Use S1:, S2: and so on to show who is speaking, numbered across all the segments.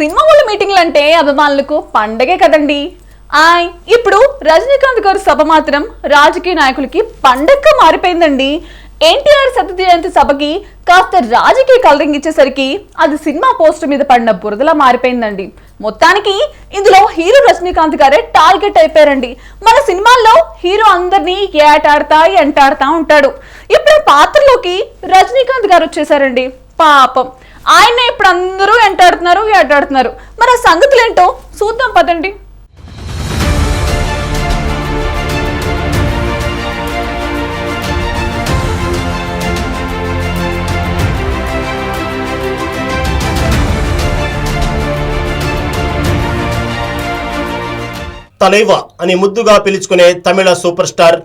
S1: Cinema వాళ్ళ మీటింగ్లు అంటే అభిమానులకు పండగే కదండి. ఇప్పుడు రజనీకాంత్ గారి సభ మాత్రం రాజకీయ నాయకులకి పండగగా మారిపోయిందండి. ఎన్టీఆర్ శత జయంతి సభకి కాస్త రాజకీయ కలరింగ్ ఇచ్చేసరికి అది సినిమా పోస్టర్ మీద పడిన బురదలా మారిపోయిందండి. మొత్తానికి ఇందులో హీరో రజనీకాంత్ గారే టార్గెట్ అయిపోయారండి. మన సినిమాల్లో హీరో అందరినీ ఎంటాడుతా ఉంటాడు. ఇప్పుడు పాత్రలోకి రజనీకాంత్ గారు వచ్చేసారండి. పాపం ఆయన ఇప్పుడు అందరూ ఎంటాడుతున్నారు. మరి ఆ సంగతులేంటో చూద్దాం పదండి.
S2: తలైవా అని ముద్దుగా పిలుచుకునే తమిళ సూపర్ స్టార్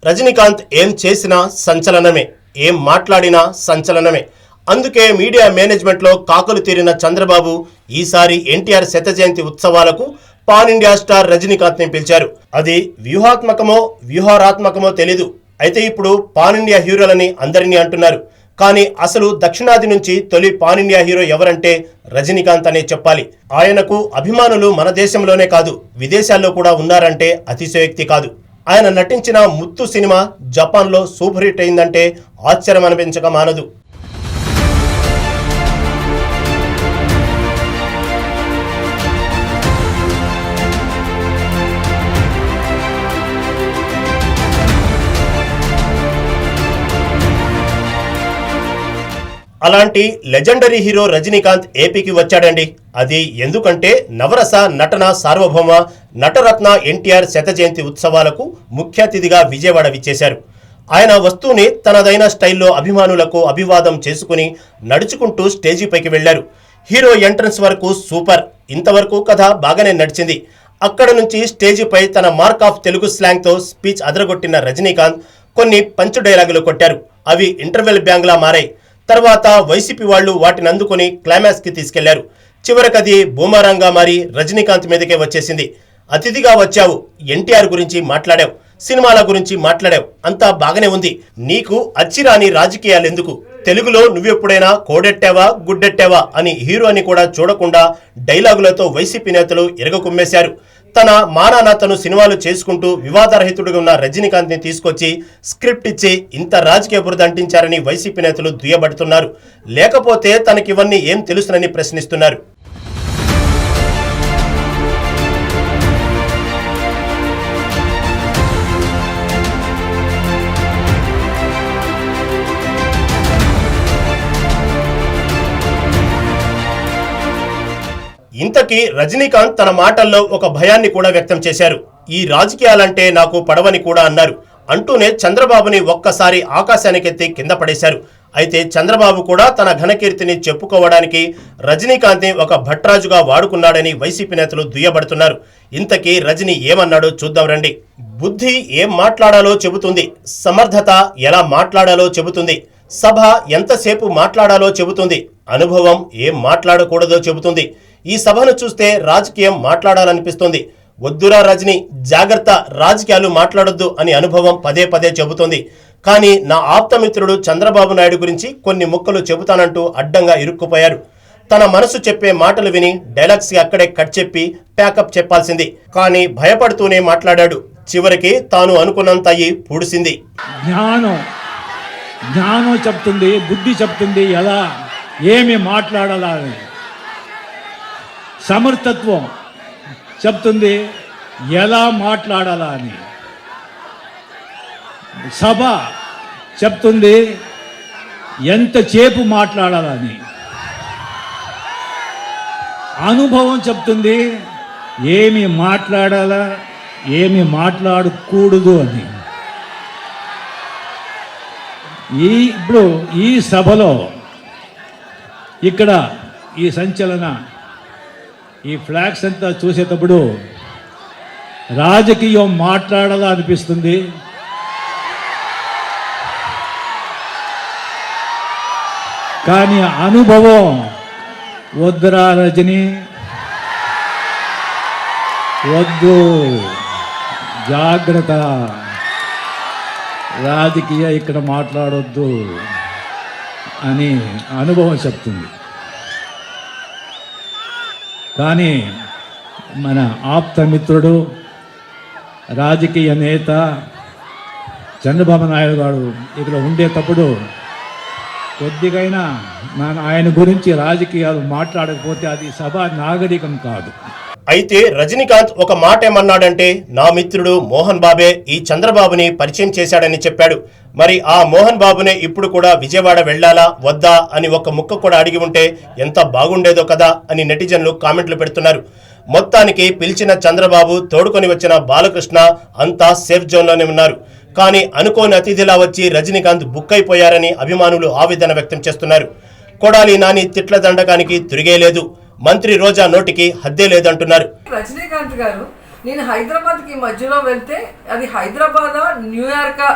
S2: రజనీకాంత్ ఏం చేసినా సంచలనమే, ఏం మాట్లాడినా సంచలనమే. అందుకే మీడియా మేనేజ్మెంట్లో కాకలు తీరిన చంద్రబాబు ఈసారి ఎన్టీఆర్ శత జయంతి ఉత్సవాలకు పాన్ ఇండియా స్టార్ రజనీకాంత్ని పిలిచారు. అది వ్యూహాత్మకమో తెలీదు. అయితే ఇప్పుడు పాన్ ఇండియా హీరోలని అందరినీ అంటున్నారు. కానీ అసలు దక్షిణాది నుంచి తొలి పాన్ ఇండియా హీరో ఎవరంటే రజనీకాంత్ అనే చెప్పాలి. ఆయనకు అభిమానులు మన దేశంలోనే కాదు విదేశాల్లో కూడా ఉన్నారంటే అతిశయోక్తి కాదు. ఆయన నటించిన ముత్తు సినిమా జపాన్లో సూపర్ హిట్ అయిందంటే ఆశ్చర్యం అనిపించక మానదు. అలాంటి లెజెండరీ హీరో రజనీకాంత్ ఏపీకి వచ్చాడండి. అది ఎందుకంటే నవరస నటన సార్వభౌమ నటరత్న ఎన్టీఆర్ శత జయంతి ఉత్సవాలకు ముఖ్య అతిథిగా విజయవాడ విచ్చేశారు. ఆయన వస్తూనే తనదైన స్టైల్లో అభిమానులకు అభివాదం చేసుకుని నడుచుకుంటూ స్టేజీపైకి వెళ్లారు. హీరో ఎంట్రన్స్ వరకు సూపర్. ఇంతవరకు కథ బాగానే నడిచింది. అక్కడ నుంచి స్టేజీపై తన మార్క్ ఆఫ్ తెలుగు స్లాంగ్తో స్పీచ్ అదరగొట్టిన రజనీకాంత్ కొన్ని పంచు డైలాగులు కొట్టారు. అవి ఇంటర్వెల్ బ్యాంగ్లా మారాయి. తర్వాత వైసీపీ వాళ్లు వాటిని అందుకుని క్లైమాక్స్ కి తీసుకెళ్లారు. చివరికది బూమరాంగా మారి రజనీకాంత్ మీదకే వచ్చేసింది. అతిథిగా వచ్చావు, ఎన్టీఆర్ గురించి మాట్లాడావు, సినిమాల గురించి మాట్లాడావు, అంతా బాగానే ఉంది. నీకు అచ్చిరాని రాజకీయాలు ఎందుకు? తెలుగులో నువ్వెప్పుడైనా కోడెట్టావా గుడ్డెట్టావా అని హీరోని కూడా చూడకుండా డైలాగులతో వైసీపీ నేతలు ఇరగకుమ్మేశారు. తన మానాన తను సినిమాలు చేసుకుంటూ వివాదరహితుడిగా ఉన్న రజనీకాంత్ని తీసుకొచ్చి స్క్రిప్ట్ ఇచ్చి ఇంత రాజకీయ బురద అంటించారని వైసీపీ నేతలు దుయ్యబడుతున్నారు. లేకపోతే తనకివన్నీ ఏం తెలుసునని ప్రశ్నిస్తున్నారు. ఇంతకీ రజనీకాంత్ తన మాటల్లో ఒక భయాన్ని కూడా వ్యక్తం చేశారు. ఈ రాజకీయాలంటే నాకు పడవని కూడా అన్నారు. అంటూనే చంద్రబాబుని ఒక్కసారి ఆకాశానికెత్తి కింద పడేశారు. అయితే చంద్రబాబు కూడా తన ఘనకీర్తిని చెప్పుకోవడానికి రజనీకాంత్ని ఒక భట్రాజుగా వాడుకున్నాడని వైసీపీ నేతలు దుయ్యబడుతున్నారు. ఇంతకీ రజనీ ఏమన్నాడో చూద్దాం రండి. బుద్ధి ఏం మాట్లాడాలో చెబుతుంది, సమర్థత ఎలా మాట్లాడాలో చెబుతుంది, సభ ఎంతసేపు మాట్లాడాలో చెబుతుంది, అనుభవం ఏం మాట్లాడకూడదో చెబుతుంది. ఈ సభను చూస్తే రాజకీయం మాట్లాడాలనిపిస్తుంది. వద్దురా రజనీ, జాగ్రత్త, రాజకీయాలు మాట్లాడొద్దు అని అనుభవం పదే పదే చెబుతోంది. కానీ నా ఆప్తమిత్రుడు చంద్రబాబు నాయుడు గురించి కొన్ని ముక్కలు చెబుతానంటూ అడ్డంగా ఇరుక్కుపోయారు. తన మనసు చెప్పే మాటలు విని డైలాగ్స్ అక్కడే కట్ చెప్పి ప్యాకప్ చెప్పాల్సింది. కానీ భయపడుతూనే మాట్లాడాడు. చివరికి తాను అనుకున్నంత అయ్యి పూడిసింది.
S3: జ్ఞానం చెప్తుంది, బుద్ధి చెప్తుంది ఎలా ఏమి మాట్లాడాలా అని. సమర్థత్వం చెప్తుంది ఎలా మాట్లాడాలా అని. సభ చెప్తుంది ఎంతసేపు మాట్లాడాలని. అనుభవం చెప్తుంది ఏమి మాట్లాడాలా ఏమి మాట్లాడకూడదు అని. ఇప్పుడు ఈ సభలో ఇక్కడ ఈ సంచలన ఈ ఫ్లాగ్స్ అంతా చూసేటప్పుడు రాజకీయం మాట్లాడాలా అనిపిస్తుంది. కానీ అనుభవం వద్దురా రజని, వద్దు, జాగ్రత్త, రాజకీయ ఇక్కడ మాట్లాడొద్దు అని అనుభవం చెప్తుంది. కానీ మన ఆప్తమిత్రుడు రాజకీయ నేత చంద్రబాబు నాయుడు గారు ఇక్కడ ఉండేటప్పుడు కొద్దిగైనా ఆయన గురించి రాజకీయాలు మాట్లాడకపోతే అది సభ నాగరికం కాదు.
S2: అయితే రజనీకాంత్ ఒక మాట ఏమన్నాడంటే, నా మిత్రుడు మోహన్ బాబే ఈ చంద్రబాబుని పరిచయం చేశాడని చెప్పాడు. మరి ఆ మోహన్ బాబునే ఇప్పుడు కూడా విజయవాడ వెళ్లాలా వద్దా అని ఒక ముక్క కూడా అడిగి ఉంటే ఎంత బాగుండేదో కదా అని నెటిజన్లు కామెంట్లు పెడుతున్నారు. మొత్తానికి పిలిచిన చంద్రబాబు, తోడుకొని వచ్చిన బాలకృష్ణ అంతా సేఫ్ జోన్లోనే ఉన్నారు. కానీ అనుకోని అతిథిలా వచ్చి రజనీకాంత్ బుక్ అయిపోయారని అభిమానులు ఆవేదన వ్యక్తం చేస్తున్నారు. కొడాలి నాని తిట్ల దండకానికి తిరిగే లేదు, మంత్రి రోజా నోటికి హద్దే లేదంటున్నారు.
S4: రజనీకాంత్ గారు, నేను హైదరాబాద్ కి మధ్యలో వెళ్తే అది హైదరాబాదా న్యూయార్కా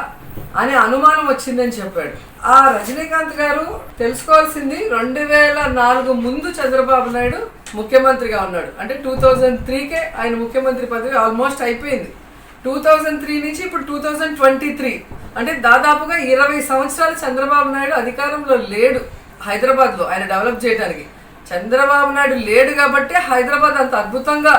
S4: అనే అనుమానం వచ్చిందని చెప్పాడు. ఆ రజనీకాంత్ గారు తెలుసుకోవాల్సింది 2004 ముందు చంద్రబాబు నాయుడు ముఖ్యమంత్రిగా ఉన్నాడు. అంటే 2003కే ఆయన ముఖ్యమంత్రి పదవి ఆల్మోస్ట్ అయిపోయింది. 2003 నుంచి ఇప్పుడు 2023 అంటే దాదాపుగా 20 సంవత్సరాలు చంద్రబాబు నాయుడు అధికారంలో లేడు. హైదరాబాద్లో ఆయన డెవలప్ చేయడానికి చంద్రబాబు నాయుడు లేడు కాబట్టి హైదరాబాద్ అంత అద్భుతంగా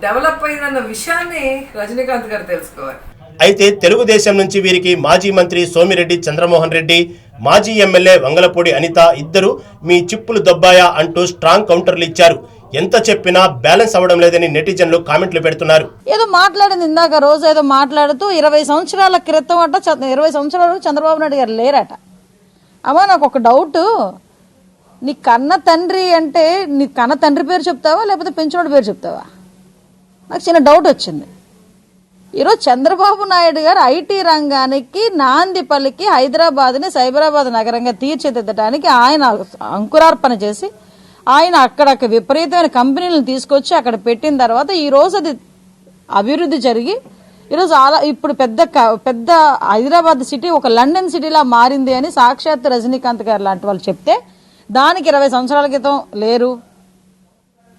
S4: డెవలప్ అయిందన్న విషయాన్ని రజనీకాంత్ గారు తెలుసుకోవాలి.
S2: అయితే తెలుగుదేశం నుంచి వీరికి మాజీ మంత్రి సోమిరెడ్డి చంద్రమోహన్ రెడ్డి, మాజీ ఎమ్మెల్యే వంగలపూడి అనిత ఇద్దరు మీ చిప్పులు దొబ్బాయా అంటూ స్ట్రాంగ్ కౌంటర్లు ఇచ్చారు. ఎంత చెప్పినా బ్యాలెన్స్ అవ్వడం లేదని నెటిజన్లు కామెంట్లు పెడుతున్నారు.
S5: ఏదో మాట్లాడింది ఇందాక రోజు ఏదో మాట్లాడుతూ 20 సంవత్సరాల క్రితం అట 20 సంవత్సరాలు చంద్రబాబు నాయుడు గారు లేరట. అమ్మా నాకు ఒక డౌట్, నీ కన్న తండ్రి అంటే నీ కన్న తండ్రి పేరు చెప్తావా లేకపోతే పెంచినోడి పేరు చెప్తావా? నాకు చిన్న డౌట్ వచ్చింది. ఈరోజు చంద్రబాబు నాయుడు గారు ఐటీ రంగానికి నాంది పలికి హైదరాబాద్ని సైబరాబాద్ నగరంగా తీర్చిదిద్దడానికి ఆయన అంకురార్పణ చేసి ఆయన అక్కడ విపరీతమైన కంపెనీలను తీసుకొచ్చి అక్కడ పెట్టిన తర్వాత ఈరోజు అది అభివృద్ధి జరిగి ఈరోజు ఇప్పుడు పెద్ద హైదరాబాద్ సిటీ ఒక లండన్ సిటీలా మారింది అని సాక్షాత్ రజనీకాంత్ గారు లాంటి వాళ్ళు చెప్తే దానికి 20 సంవత్సరాల క్రితం లేరు.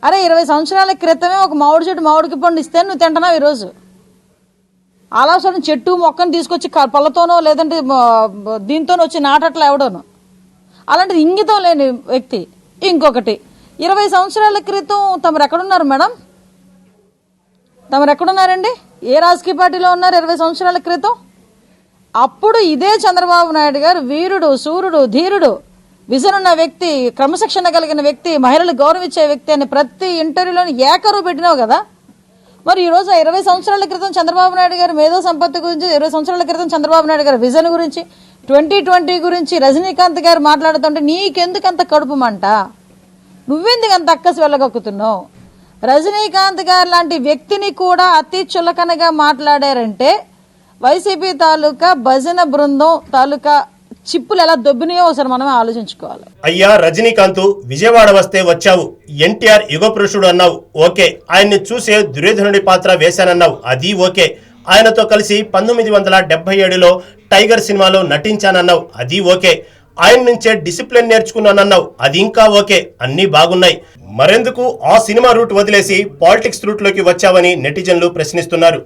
S5: అరే 20 సంవత్సరాల క్రితమే ఒక మామిడి చెట్టు మామిడికి పండు ఇస్తే నువ్వు తింటున్నావు. ఈరోజు ఆలోచన చెట్టు మొక్కను తీసుకొచ్చి పళ్ళతోనో లేదంటే దీంతోనో వచ్చి నాటట్లా ఎవడోనో అలాంటిది ఇంగితం లేని వ్యక్తి. ఇంకొకటి 20 సంవత్సరాల క్రితం తమరు ఎక్కడున్నారు మేడం? తమరు ఎక్కడున్నారండి? ఏ రాజకీయ పార్టీలో ఉన్నారు 20 సంవత్సరాల క్రితం? అప్పుడు ఇదే చంద్రబాబు నాయుడు గారు వీరుడు, సూర్యుడు, ధీరుడు, విజన్ ఉన్న వ్యక్తి, క్రమశిక్షణ కలిగిన వ్యక్తి, మహిళలు గౌరవించే వ్యక్తి అని ప్రతి ఇంటర్వ్యూలోని ఏకరువు పెట్టినావు కదా. మరి ఈరోజు 20 సంవత్సరాల క్రితం చంద్రబాబు నాయుడు గారు మేధో సంపత్తి గురించి, 20 సంవత్సరాల క్రితం చంద్రబాబు నాయుడు గారు విజన్ గురించి, 2020 గురించి రజనీకాంత్ గారు మాట్లాడుతుంటే నీకెందుకు అంత కడుపు మంట? నువ్వెందుకు అంత అక్కసి వెళ్ళగక్కుతున్నావు? రజనీకాంత్ గారు లాంటి వ్యక్తిని కూడా అతి చులకనగా మాట్లాడారంటే వైసీపీ తాలూకా భజన బృందం తాలూకా చిప్పులు ఎలా దొబ్బినాయో ఒకసారి మనమే ఆలోచించుకోవాలి.
S2: అయ్యా రజనీకాంత్, విజయవాడ వస్తే వచ్చావు, ఎన్టీఆర్ యుగ పురుషుడు అన్నావు, ఓకే. ఆయన్ని చూసే దుర్యోధనుడి పాత్ర వేశానన్నావు, అది ఓకే. ఆయనతో కలిసి 1977లో టైగర్ సినిమాలో నటించానన్నావు, అది ఓకే. ఆయన నుంచే డిసిప్లిన్ నేర్చుకున్నానన్నావు, అది ఇంకా ఓకే. అన్నీ బాగున్నాయి. మరెందుకు ఆ సినిమా రూట్ వదిలేసి పాలిటిక్స్ రూట్లోకి వచ్చావని నెటిజన్లు ప్రశ్నిస్తున్నారు.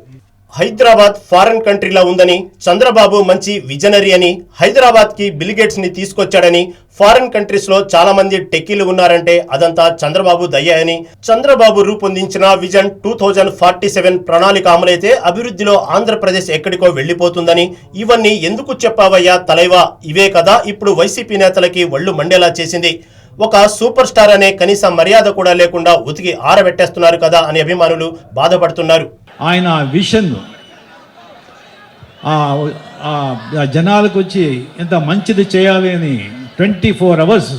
S2: హైదరాబాద్ ఫారెన్ కంట్రీలా ఉందని, చంద్రబాబు మంచి విజనరీ అని, హైదరాబాద్ కి బిల్ గేట్స్ ని తీసుకొచ్చాడని, ఫారెన్ కంట్రీస్ లో చాలా మంది టెక్కీలు ఉన్నారంటే అదంతా చంద్రబాబు దయ్య అని, చంద్రబాబు రూపొందించిన విజన్ 2047 ప్రణాళిక అమలైతే అభివృద్ధిలో ఆంధ్రప్రదేశ్ ఎక్కడికో వెళ్లిపోతుందని, ఇవన్నీ ఎందుకు చెప్పావయ్యా తలైవా? ఇవే కదా ఇప్పుడు వైసీపీ నేతలకి ఒళ్ళు మండేలా చేసింది. ఒక సూపర్ స్టార్ అనే కనీస మర్యాద కూడా లేకుండా ఉతికి ఆరబెట్టేస్తున్నారు కదా అని అభిమానులు బాధపడుతున్నారు.
S3: ఆయన విషన్ జనాలకు వచ్చి ఎంత మంచిది చేయాలి అని 24 అవర్స్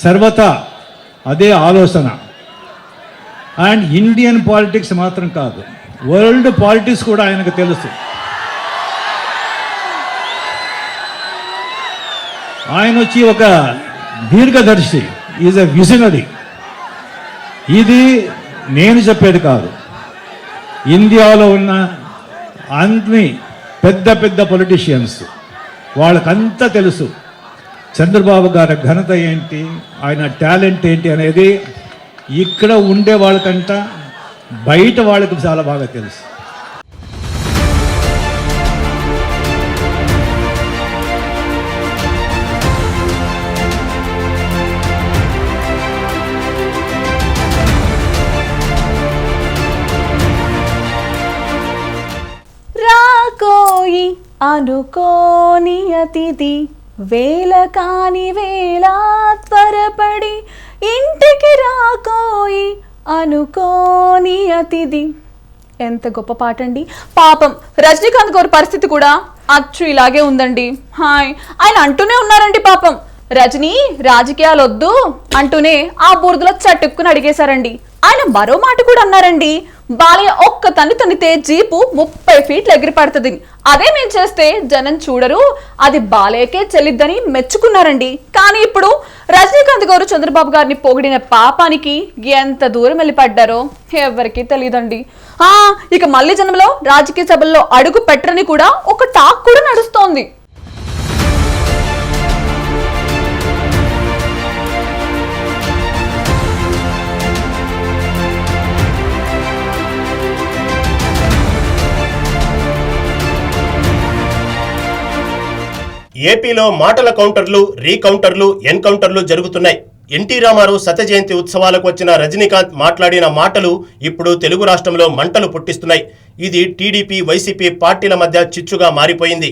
S3: సర్వతా అదే ఆలోచన. అండ్ ఇండియన్ పాలిటిక్స్ మాత్రం కాదు, వరల్డ్ పాలిటిక్స్ కూడా ఆయనకు తెలుసు. ఆయన వచ్చి ఒక దీర్ఘదర్శి, ఈజ్ ఎ విజనరీ. ఇది నేను చెప్పేది కాదు, ఇండియాలో ఉన్న అన్ని పెద్ద పెద్ద పొలిటీషియన్స్ వాళ్ళకంతా తెలుసు చంద్రబాబు గారి ఘనత ఏంటి, ఆయన టాలెంట్ ఏంటి అనేది. ఇక్కడ ఉండే వాళ్ళకంట బయట వాళ్ళకి చాలా బాగా తెలుసు.
S1: అనుకోని అతిథి వేల కాని వేళ త్వరపడి ఇంటికి రాకోయి అనుకోని అతిథి. ఎంత గొప్ప పాట అండి. పాపం రజనీకాంత్ గారి పరిస్థితి కూడా అచ్చు ఇలాగే ఉందండి. హాయ్ ఆయన అంటూనే ఉన్నారండి పాపం, రజనీ రాజకీయాలు వద్దు అంటూనే ఆ బూర్దులో చటుక్కుని అడిగేశారండి. ఆయన మరో మాట కూడా అన్నారండి, బాలయ్య ఒక్క తన్నితే జీపు 30 ఫీట్లు ఎగిరి పడుతుంది, అదే మేము చేస్తే జనం చూడరు, అది బాలయ్యకే చెల్లిద్దని మెచ్చుకున్నారండి. కానీ ఇప్పుడు రజనీకాంత్ గారు చంద్రబాబు గారిని పొగిడిన పాపానికి ఎంత దూరం వెళ్ళి పడ్డారో ఎవరికీ తెలియదండి. ఇక మళ్ళీ జనంలో రాజకీయ సభల్లో అడుగు పెట్టరని కూడా ఒక టాక్ కూడా నడుస్తోంది.
S2: ఏపీలో మాటల కౌంటర్లు, రీకౌంటర్లు, ఎన్కౌంటర్లు జరుగుతున్నాయి. ఎన్టీ రామారావు శత జయంతి ఉత్సవాలకు వచ్చిన రజనీకాంత్ మాట్లాడిన మాటలు ఇప్పుడు తెలుగు రాష్ట్రంలో మంటలు పుట్టిస్తున్నాయి. ఇది టీడీపీ, వైసీపీ పార్టీల మధ్య చిచ్చుగా మారిపోయింది.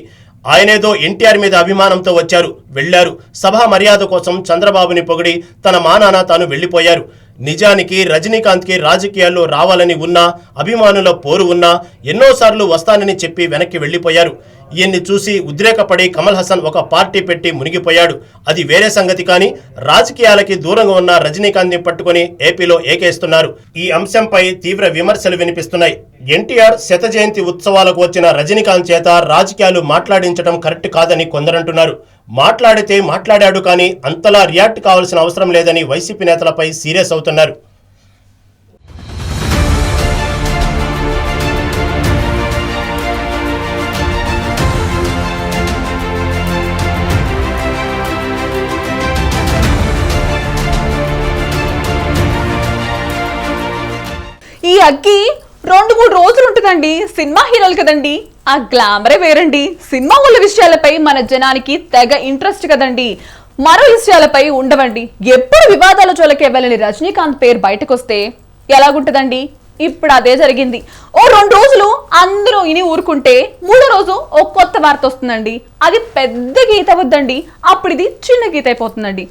S2: ఆయనేదో ఎన్టీఆర్ మీద అభిమానంతో వచ్చారు, వెళ్లారు. సభా మర్యాద కోసం చంద్రబాబుని పొగిడి తన మానాన తాను వెళ్లిపోయారు. నిజానికి రజనీకాంత్కి రాజకీయాల్లో రావాలని ఉన్నా, అభిమానుల పోరు ఉన్నా ఎన్నోసార్లు వస్తానని చెప్పి వెనక్కి వెళ్లిపోయారు. ఈయన్ని చూసి ఉద్రేకపడి కమల్ హాసన్ ఒక పార్టీ పెట్టి మునిగిపోయాడు. అది వేరే సంగతి. కానీ రాజకీయాలకి దూరంగా ఉన్న రజనీకాంత్ని పట్టుకుని ఏపీలో ఏకేస్తున్నారు. ఈ అంశంపై తీవ్ర విమర్శలు వినిపిస్తున్నాయి. ఎన్టీఆర్ శత జయంతి ఉత్సవాలకు వచ్చిన రజనీకాంత్ చేత రాజకీయాలు మాట్లాడించడం కరెక్ట్ కాదని కొందరంటున్నారు. మాట్లాడితే మాట్లాడాడు, కానీ అంతలా రియాక్ట్ కావాల్సిన అవసరం లేదని వైసీపీ నేతలపై సీరియస్ అవుతున్నారు.
S1: ఈ అగ్గి 2-3 రోజులు ఉంటుందండి. సినిమా హీరోలు కదండి, ఆ గ్లామరే వేరండి. సినిమా వాళ్ళ విషయాలపై మన జనానికి తెగ ఇంట్రెస్ట్ కదండి, మరో విషయాలపై ఉండవండి. ఎప్పుడు వివాదాల జోలకే వెళ్ళని రజనీకాంత్ పేరు బయటకు వస్తే ఎలాగుంటదండి? ఇప్పుడు అదే జరిగింది. ఓ 2 రోజులు అందరూ ఇని ఊరుకుంటే 3వ రోజు ఓ కొత్త వార్త వస్తుందండి. అది పెద్ద గీత వద్దండి, అప్పుడు ఇది చిన్న గీత అయిపోతుందండి.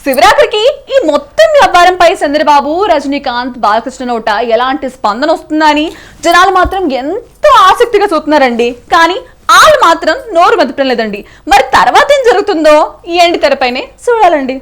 S1: శివరాత్రికి ఈ మొత్తం వ్యాపారంపై చంద్రబాబు, రజనీకాంత్, బాలకృష్ణ నోట ఎలాంటి స్పందన వస్తుందని జనాలు మాత్రం ఎంతో ఆసక్తిగా చూస్తున్నారండి. కానీ వాళ్ళు మాత్రం నోరు మెదపడం లేదండి. మరి తర్వాత ఏం జరుగుతుందో ఈ ఎండి తెరపైనే చూడాలండి.